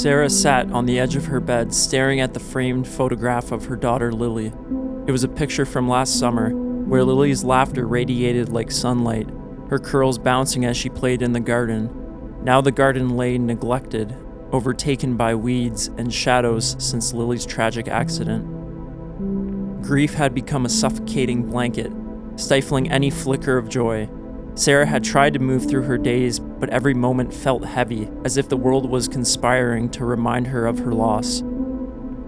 Sarah sat on the edge of her bed, staring at the framed photograph of her daughter Lily. It was a picture from last summer, where Lily's laughter radiated like sunlight, her curls bouncing as she played in the garden. Now the garden lay neglected, overtaken by weeds and shadows since Lily's tragic accident. Grief had become a suffocating blanket, stifling any flicker of joy. Sarah had tried to move through her days, but every moment felt heavy, as if the world was conspiring to remind her of her loss.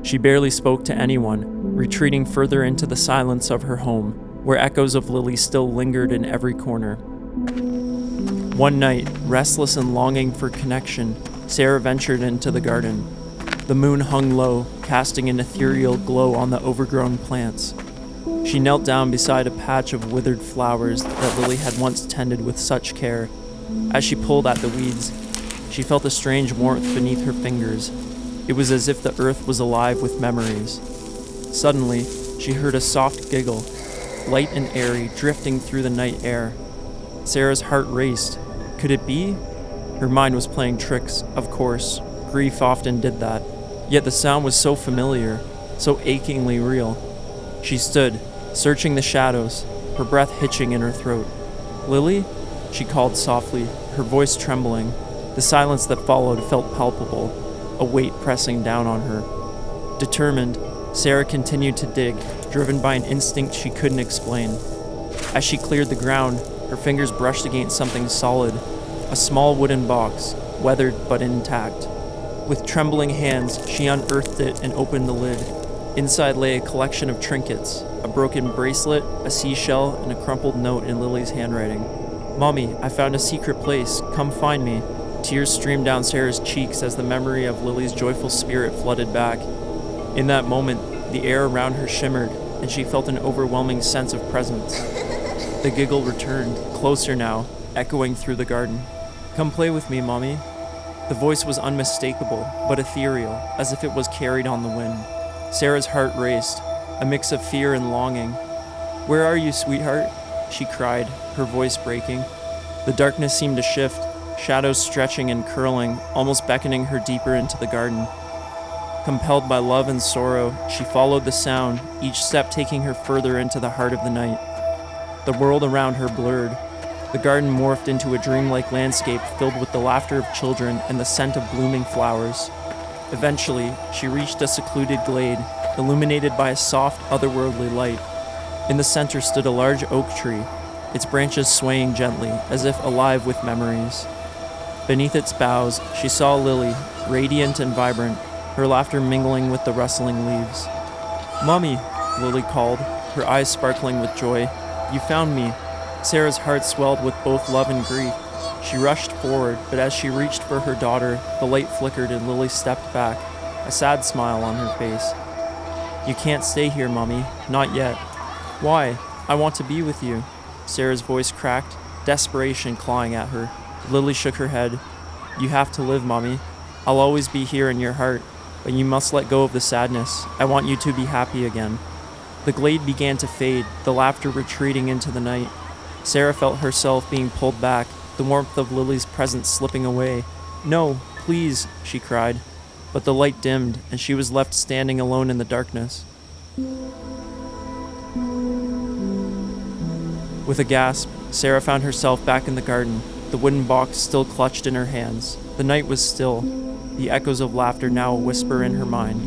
She barely spoke to anyone, retreating further into the silence of her home, where echoes of Lily still lingered in every corner. One night, restless and longing for connection, Sarah ventured into the garden. The moon hung low, casting an ethereal glow on the overgrown plants. She knelt down beside a patch of withered flowers that Lily had once tended with such care. As she pulled at the weeds, she felt a strange warmth beneath her fingers. It was as if the earth was alive with memories. Suddenly, she heard a soft giggle, light and airy, drifting through the night air. Sarah's heart raced. Could it be? Her mind was playing tricks, of course. Grief often did that. Yet the sound was so familiar, so achingly real. She stood, searching the shadows, her breath hitching in her throat. "Lily?" she called softly, her voice trembling. The silence that followed felt palpable, a weight pressing down on her. Determined, Sarah continued to dig, driven by an instinct she couldn't explain. As she cleared the ground, her fingers brushed against something solid, a small wooden box, weathered but intact. With trembling hands, she unearthed it and opened the lid. Inside lay a collection of trinkets, a broken bracelet, a seashell, and a crumpled note in Lily's handwriting. "Mommy, I found a secret place. Come find me." Tears streamed down Sarah's cheeks as the memory of Lily's joyful spirit flooded back. In that moment, the air around her shimmered, and she felt an overwhelming sense of presence. The giggle returned, closer now, echoing through the garden. "Come play with me, Mommy." The voice was unmistakable, but ethereal, as if it was carried on the wind. Sarah's heart raced, a mix of fear and longing. "Where are you, sweetheart?" she cried, her voice breaking. The darkness seemed to shift, shadows stretching and curling, almost beckoning her deeper into the garden. Compelled by love and sorrow, she followed the sound, each step taking her further into the heart of the night. The world around her blurred. The garden morphed into a dreamlike landscape filled with the laughter of children and the scent of blooming flowers. Eventually, she reached a secluded glade, illuminated by a soft, otherworldly light. In the center stood a large oak tree, its branches swaying gently, as if alive with memories. Beneath its boughs, she saw Lily, radiant and vibrant, her laughter mingling with the rustling leaves. "Mommy," Lily called, her eyes sparkling with joy. "You found me." Sarah's heart swelled with both love and grief. She rushed forward, but as she reached for her daughter, the light flickered and Lily stepped back, a sad smile on her face. "You can't stay here, Mommy. Not yet." "Why? I want to be with you." Sarah's voice cracked, desperation clawing at her. Lily shook her head. "You have to live, Mommy. I'll always be here in your heart, but you must let go of the sadness. I want you to be happy again." The glade began to fade, the laughter retreating into the night. Sarah felt herself being pulled back, the warmth of Lily's presence slipping away. "No, please," she cried. But the light dimmed, and she was left standing alone in the darkness. With a gasp, Sarah found herself back in the garden, the wooden box still clutched in her hands. The night was still, the echoes of laughter now a whisper in her mind.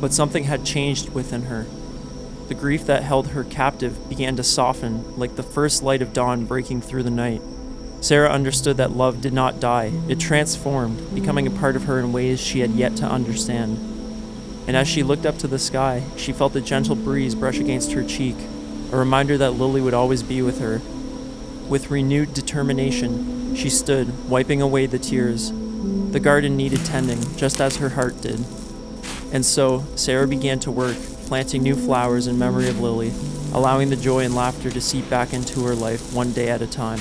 But something had changed within her. The grief that held her captive began to soften, like the first light of dawn breaking through the night. Sarah understood that love did not die. It transformed, becoming a part of her in ways she had yet to understand. And as she looked up to the sky, she felt a gentle breeze brush against her cheek, a reminder that Lily would always be with her. With renewed determination, she stood, wiping away the tears. The garden needed tending, just as her heart did. And so, Sarah began to work, planting new flowers in memory of Lily, allowing the joy and laughter to seep back into her life one day at a time.